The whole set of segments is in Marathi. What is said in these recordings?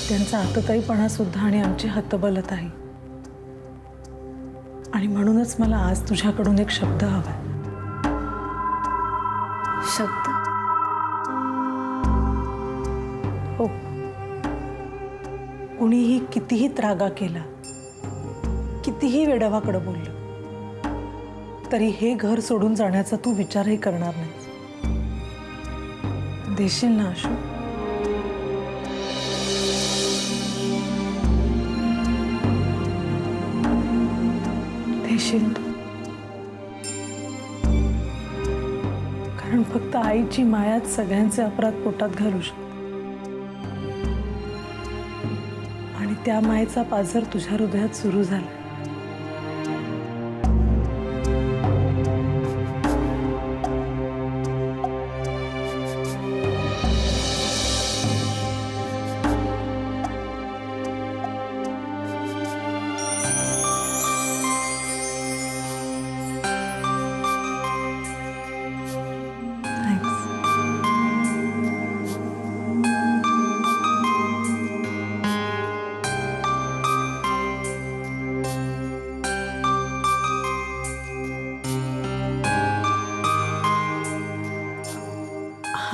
त्यांचा आतताईपणा सुद्धा आणि आमची हतबलताही. आणि म्हणूनच मला आज तुझ्याकडून एक शब्द हवाय. शब्द? हो. कुणीही कितीही त्रागा केला, कितीही वेडावाकडं बोललं, तरी हे घर सोडून जाण्याचा तू विचारही करणार नाहीस. देशील ना आशू? देशील तू? कारण फक्त आईची मायाच सगळ्यांचे अपराध पोटात घालू शकते. आणि त्या मायेचा पाझर तुझ्या हृदयात सुरू झाला.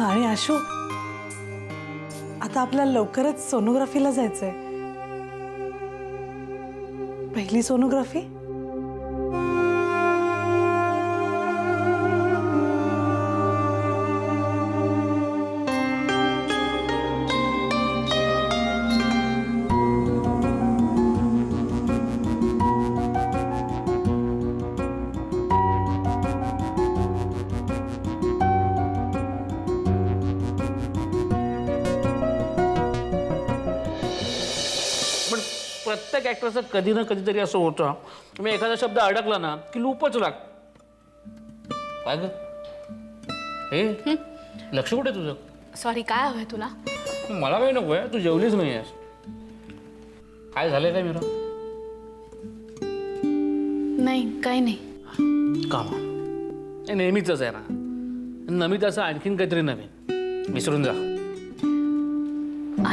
आणि आशू, आता आपल्याला लवकरच सोनोग्राफीला जायचंय. पहिली सोनोग्राफी. प्रत्येक ॲक्टरचं कधी ना कधीतरी असं होतं, तुम्ही एखादा शब्द अडकला ना की लूपच लाग. काय ग हे लक्ष कुठे तुझं? सॉरी, काय हवंय तुला? मला काही नको आहे, तू जेवलीच नाही आहेस. काय झालंय काय मीरा? नाही, काही नाही. काम हे नेहमीच आहे ना. नमिताचं आणखीन काहीतरी नवीन. विसरून जा.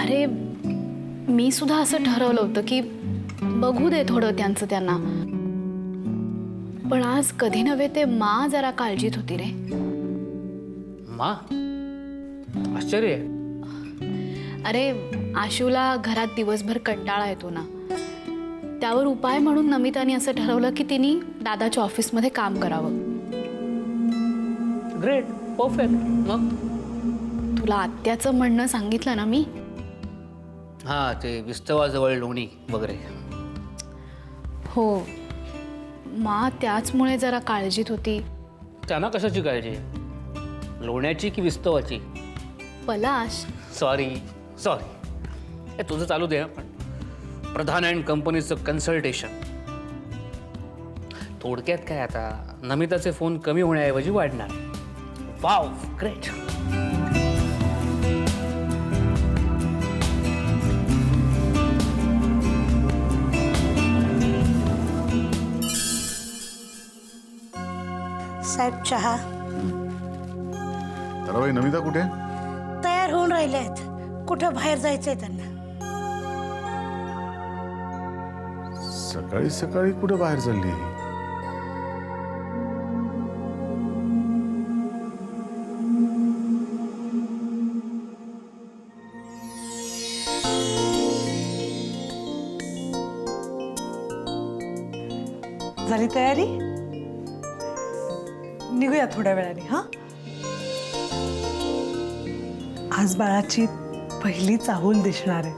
अरे, मी सुद्धा असं ठरवलं होतं की बघू दे थोडं त्यांचं त्यांना. पण आज कधी नव्हे ते मा जरा काळजीत होती रे. मा? आश्चर्य आहे. अरे, आशूला घरात दिवसभर कंटाळा येतो ना, त्यावर उपाय म्हणून नमिताने असं ठरवलं की तिने दादाच्या ऑफिसमध्ये काम करावं. Great, perfect. मग तुला आत्याचं म्हणणं सांगितलं ना मी. हां, ते विस्तवाजवळ लोणी वगैरे. हो, मा त्याचमुळे जरा काळजीत होती. त्यांना कशाची काळजी? लोण्याची की विस्तवाची? पलाश. सॉरी. हे तुझं चालू दे. पण प्रधान अँड कंपनीचं कन्सल्टेशन. थोडक्यात काय, आता नमिताचे फोन कमी होण्याऐवजी वाढणार. Wow, great. साहेब, चहा. तर नमिता कुठे? तयार होऊन राहिले आहेत. कुठं बाहेर जायचंय त्यांना. सकाळी सकाळी कुठे बाहेर चालली? झाली तयारी? निघूया थोड्या वेळाने. हा, आज बाळाची पहिली चाहूल दिसणार आहे.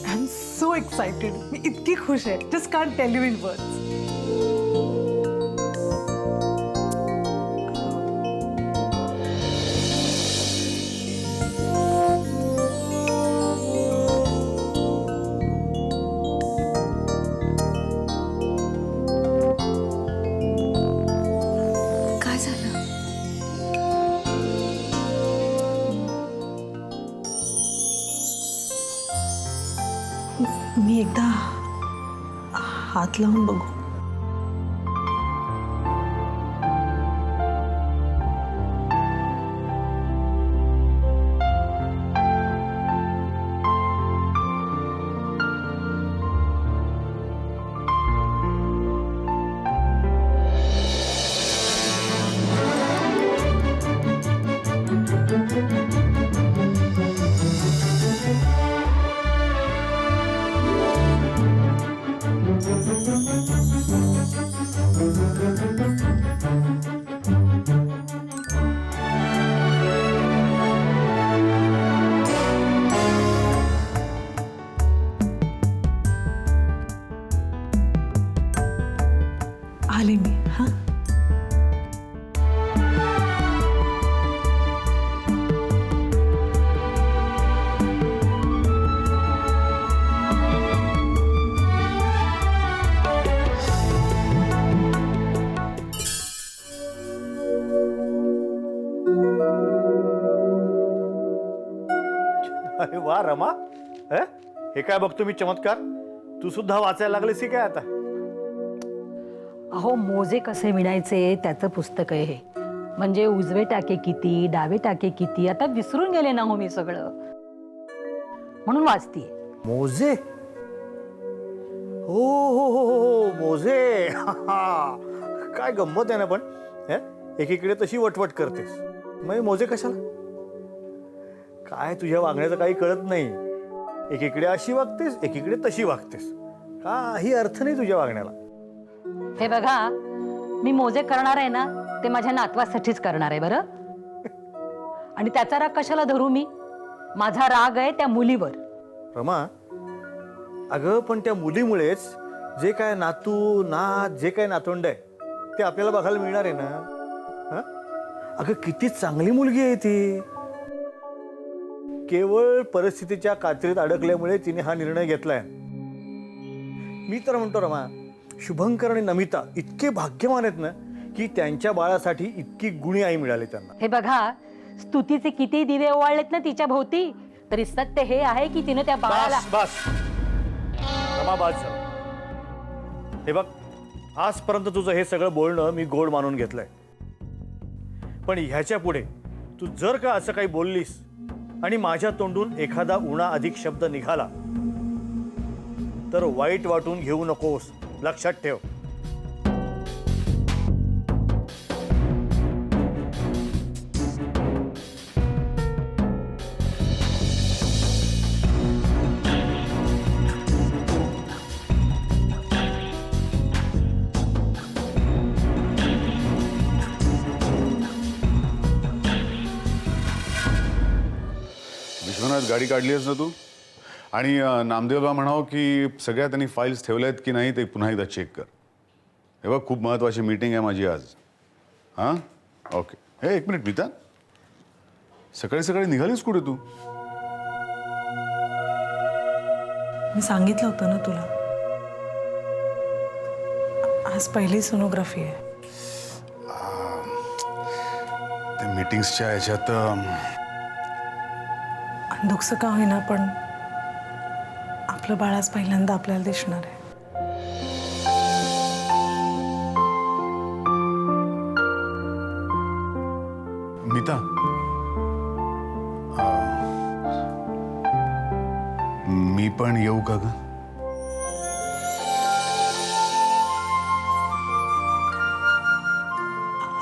I am so excited. मी इतकी खुश आहे. Just can't tell you in words. मी एकदा हात लावून बघू. अरे वा रमा, हे हे काय बघतो मी चमत्कार. तू सुद्धा वाचायला लागलीस की काय आता? अहो मोजे कसे विणायचे त्याचं पुस्तक आहे हे. म्हणजे उजवे टाके किती डावे टाके किती आता विसरून गेले ना हो मी सगळं, म्हणून वाचतीये. मोजे? हो हो हो हो मोजे. काय गंमत आहे ना पण. हे एकीकडे तशी वटवट करतेस, मग मोजे कशाला? काय तुझ्या वागण्याचं काही कळत नाही. एकीकडे अशी वागतेस, एकीकडे तशी वागतेस. काही अर्थ नाही तुझ्या वागण्याला. हे बघा, मी मोजे करणार आहे ना ते माझ्या नातवासाठीच करणार आहे बरं. आणि त्याचा राग कशाला धरू मी? माझा राग आहे त्या मुलीवर. रमा, अगं पण त्या मुलीमुळेच जे काय नातू नात जे काय नातवंड आहे ते आपल्याला बघायला मिळणार आहे ना. हं? अगं किती चांगली मुलगी आहे ती. केवळ परिस्थितीच्या कात्रीत अडकल्यामुळे तिने हा निर्णय घेतलाय. मी तर म्हणतो रमा, शुभंकर आणि नमिता इतके भाग्यवान आहेत ना की त्यांच्या बाळासाठी इतकी गुणी आई मिळाली त्यांना. हे बघा, स्तुतीचे किती दिवे ओवाळलेत ना तिच्या भोवती, तरी सत्य हे आहे की तिने त्या बाळाला. बस बस रमा, बस झालं. हे बघ, आजपर्यंत तुझं हे सगळं बोलणं मी गोड मानून घेतलंय, पण ह्याच्या पुढे तू जर का असं काही बोललीस आणि माझ्या तोंडून एखादा उणा अधिक शब्द निघाला तर वाईट वाटून घेऊ नकोस, लक्षात ठेव. विश्वनाथ, गाडी काढली आहेस ना तू? आणि नामदेवला म्हणावं की सगळ्या त्यांनी फाईल्स ठेवल्या आहेत की नाही ते पुन्हा एकदा चेक कर. हे बघ, खूप महत्त्वाची मीटिंग आहे माझी आज. हां, ओके. हे एक मिनिट मीता, सकाळी सकाळी निघालीस कुठे तू? मी सांगितलं होतं ना तुला, आज पहिली सोनोग्राफी आहे. त्या मीटिंग्सच्या ह्याच्यात दुःखचं का होईना पण आपलं बाळ आज पहिल्यांदा आपल्याला दिसणार आहे. मीता, मी पण येऊ का ग?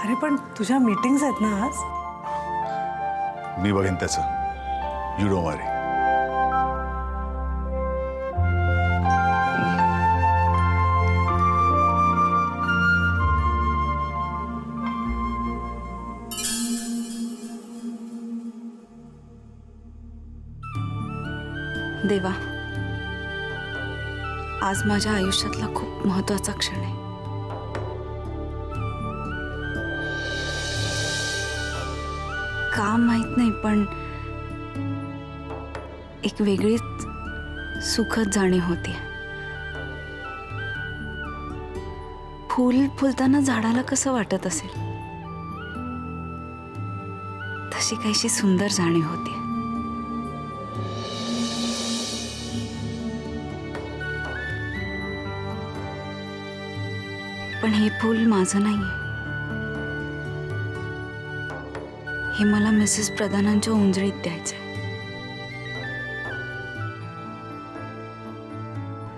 अरे पण तुझ्या मीटिंग्स आहेत ना आज. मी बघेन त्याचं. यू डोंट वरी. देवा, आज माझ्या आयुष्यातला खूप महत्त्वाचा क्षण आहे. का माहित नाही पण एक वेगळीच सुखद जाणीव होती. फूल फुलताना झाडाला कसं वाटत असेल तशी काहीशी सुंदर जाणीव होती. पण हे फूल माझं नाहीये. हे मला मिसेस प्रधानांच्या उंजळीत द्यायचंय.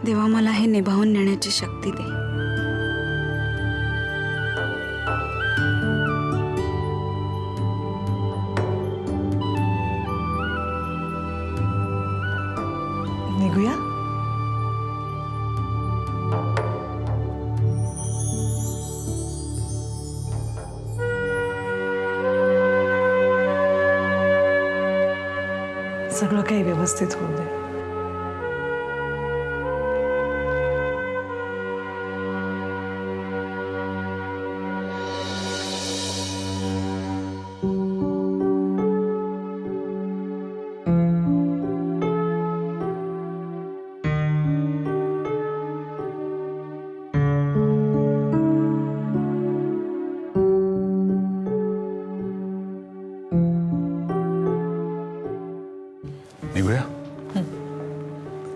देवा, मला हे निभावून नेण्याची शक्ती दे. निघूया. सगळं काही व्यवस्थित होऊ दे. निघूया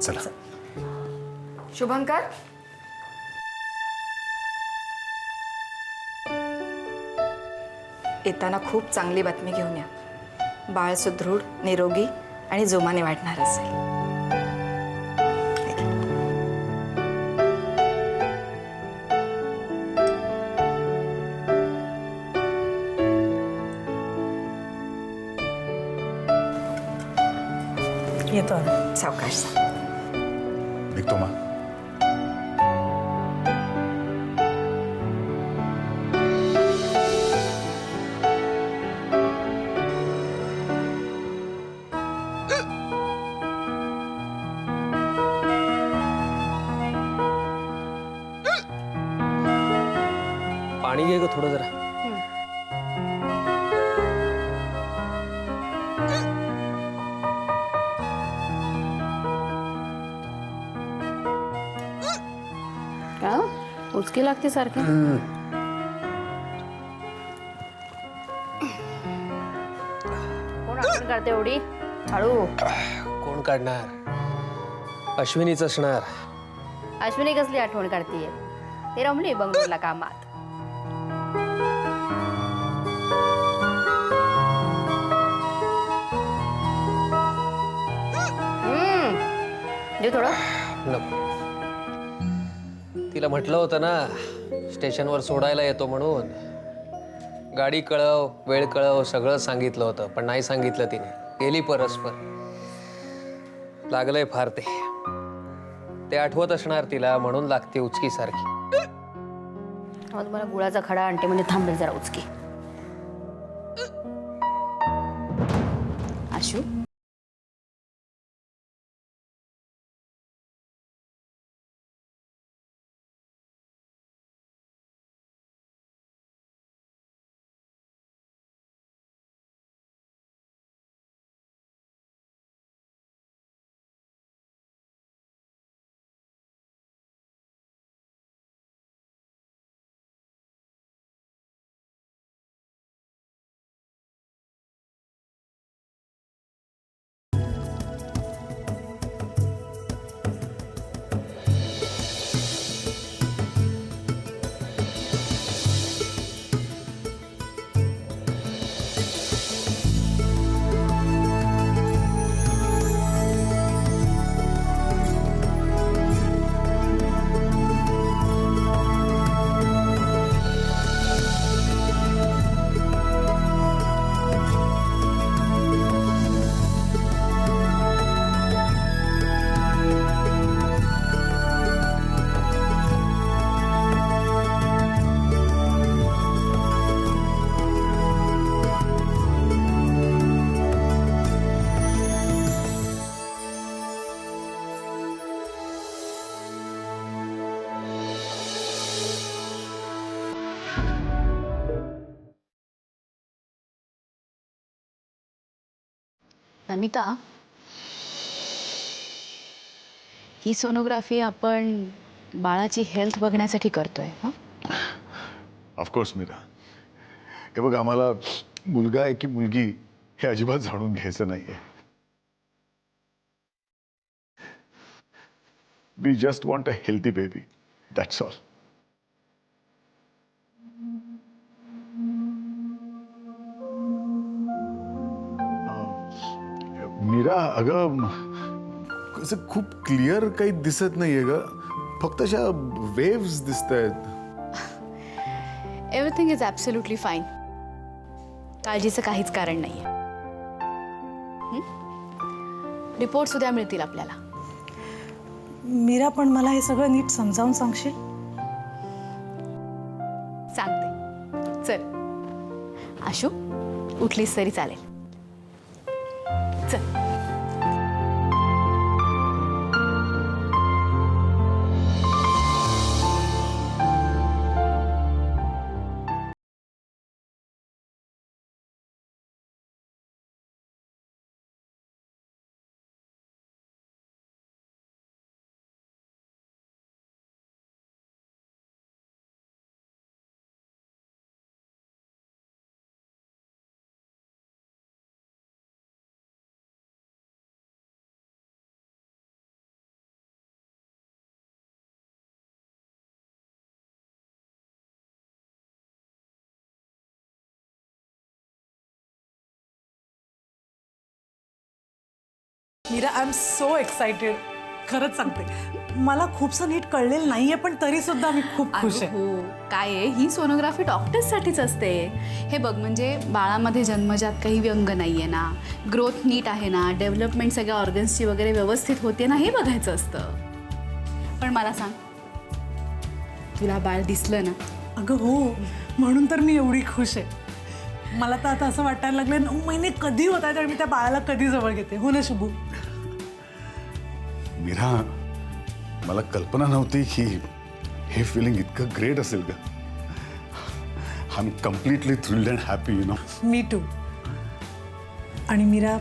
चला. शुभंकर येताना खूप चांगली बातमी घेऊन या. बाळ सुदृढ, निरोगी आणि जोमाने वाढणार असेल. येतो आम्ही. सावकाश. निघतो मा. पाणी घे ग थोडं जरा. का उचकी लागते सारखी. कोण आठवण काढते एवढी हळू? कोण काढणार? अश्विनीच असणार. अश्विनी कसली आठवण काढतीये? ते रमली बंगलोरला कामात. दे थोडं. नको. तिला म्हटलं होतं ना स्टेशनवर सोडायला येतो म्हणून. गाडी कळव, वेळ कळव सगळं सांगितलं होतं, पण नाही सांगितलं तिने. गेली परस्पर. लागलंय फार ते. ते आठवत असणार तिला म्हणून लागते उचकी सारखी. मग तुम्हाला गुळाचा खडा आणते म्हणजे थांबेल जरा उचकी. आशू नमिता, ही सोनोग्राफी आपण बाळाची हेल्थ बघण्यासाठी करतोय. हं? ऑफकोर्स मीरा. हे बघ आम्हाला मुलगा आहे की मुलगी हे अजिबात जाणून घ्यायचं नाहीये. We just want a healthy baby. That's all. Meera अगं कसं खूप क्लिअर काही दिसत नाहीये ग. फक्त अशा वेव्स दिसत आहेत. Everything is absolutely fine. काळजीचं काहीच कारण नाही. रिपोर्ट्स उद्या मिळतील आपल्याला. मीरा, पण मला हे सगळं नीट समजावून सांगशील? सांगते. चल आशू, उठलीस तरी चालेल. चल. Meera I am so excited. खरंच सांगते, मला खूपसं नीट कळलेलं नाहीये, पण तरी सुद्धा मी खूप खुश आहे. हो, काय आहे, ही सोनोग्राफी डॉक्टर्ससाठीच असते. हे बघ, म्हणजे बाळामध्ये जन्मजात काही व्यंग नाही आहे ना, ग्रोथ नीट आहे ना, डेव्हलपमेंट सगळ्या ऑर्गन्सची वगैरे व्यवस्थित होते ना, हे बघायचं असतं. पण मला सांग, तुला बाळ दिसलं ना? अगं हो, म्हणून तर मी एवढी खुश आहे. मला तर आता असं वाटायला लागलं 9 महिने कधी होत आहेत आणि मी त्या बाळाला कधी जवळ घेते. हो ना शुभू? मीरा, मला कल्पना नव्हती की हे फिलिंग इतकं ग्रेट असेल का. I am completely thrilled and happy, you know. Me too. आणि मीरा,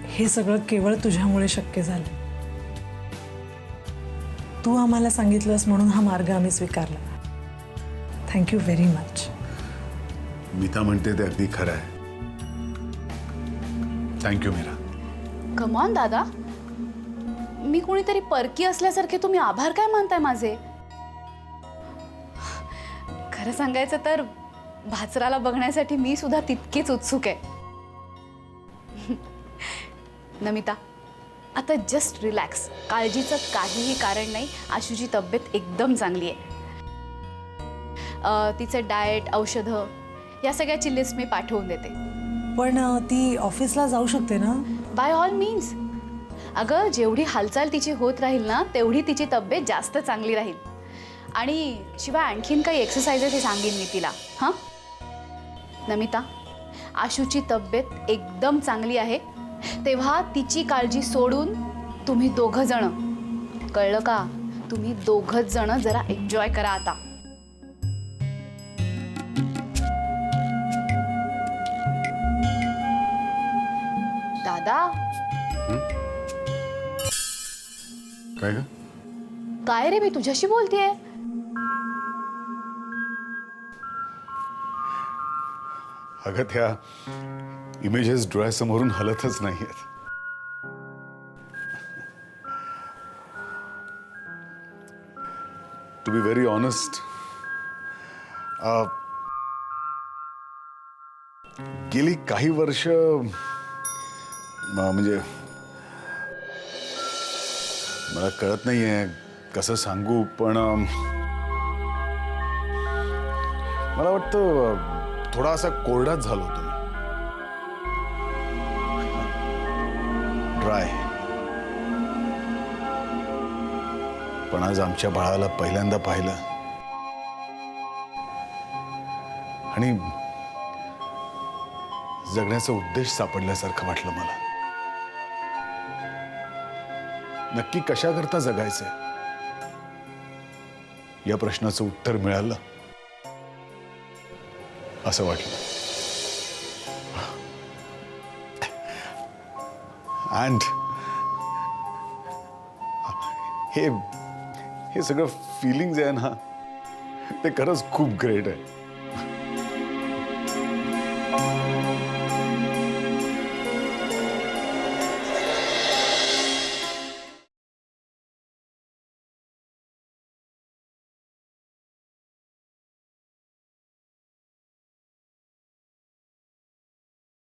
हे सगळं केवळ तुझ्यामुळे शक्य झालं. तू आम्हाला सांगितलंस म्हणून हा मार्ग आम्ही स्वीकारला. Thank you very much. मीता म्हणते ते अगदी खरं आहे. थँक्यू मीरा. कम ऑन दादा, मी कोणीतरी परकी असल्यासारखे तुम्ही आभार काय मानताय माझे? खरं सांगायचं तर भाचराला बघण्यासाठी मी सुद्धा तितकीच उत्सुक आहे. नमिता, आता जस्ट रिलॅक्स. काळजीचं काहीही कारण नाही. आशूची तब्येत एकदम चांगली आहे. तिचं डाएट, औषधं या सगळ्याची लिस्ट मी पाठवून देते. पण ती ऑफिसला जाऊ शकते ना? By all means. अगं, जेवढी हालचाल तिची होत राहील ना, तेवढी तिची तब्येत जास्त चांगली राहील. आणि शिवाय आणखीन काही एक्सरसाइजेस हे सांगेन मी तिला. हां नमिता, आशूची तब्येत एकदम चांगली आहे, तेव्हा तिची काळजी सोडून तुम्ही दोघं जण, कळलं का, तुम्ही दोघंच जण जरा एन्जॉय करा आता. दादा, काय ग? काय रे, मी तुझ्याशी बोलतेय. अगं, त्या इमेजेस डोळ्यासमोरून हलतच नाहीयेत. टू बी व्हेरी ऑनेस्ट, गेली काही वर्ष म्हणजे मला कळत नाहीये कसं सांगू, पण मला वाटतं थोडा असा कोरडाच झालो होतो मी. ड्राय. पण आज आमच्या बाळाला पहिल्यांदा पाहिलं आणि जगण्याचा उद्देश सापडल्यासारखं वाटलं मला. नक्की कशाकरता जगायचंय या प्रश्नाचं उत्तर मिळालं असं वाटलं. अँड हे सगळं फिलिंग्ज आहे ना, ते खरंच खूप ग्रेट आहे.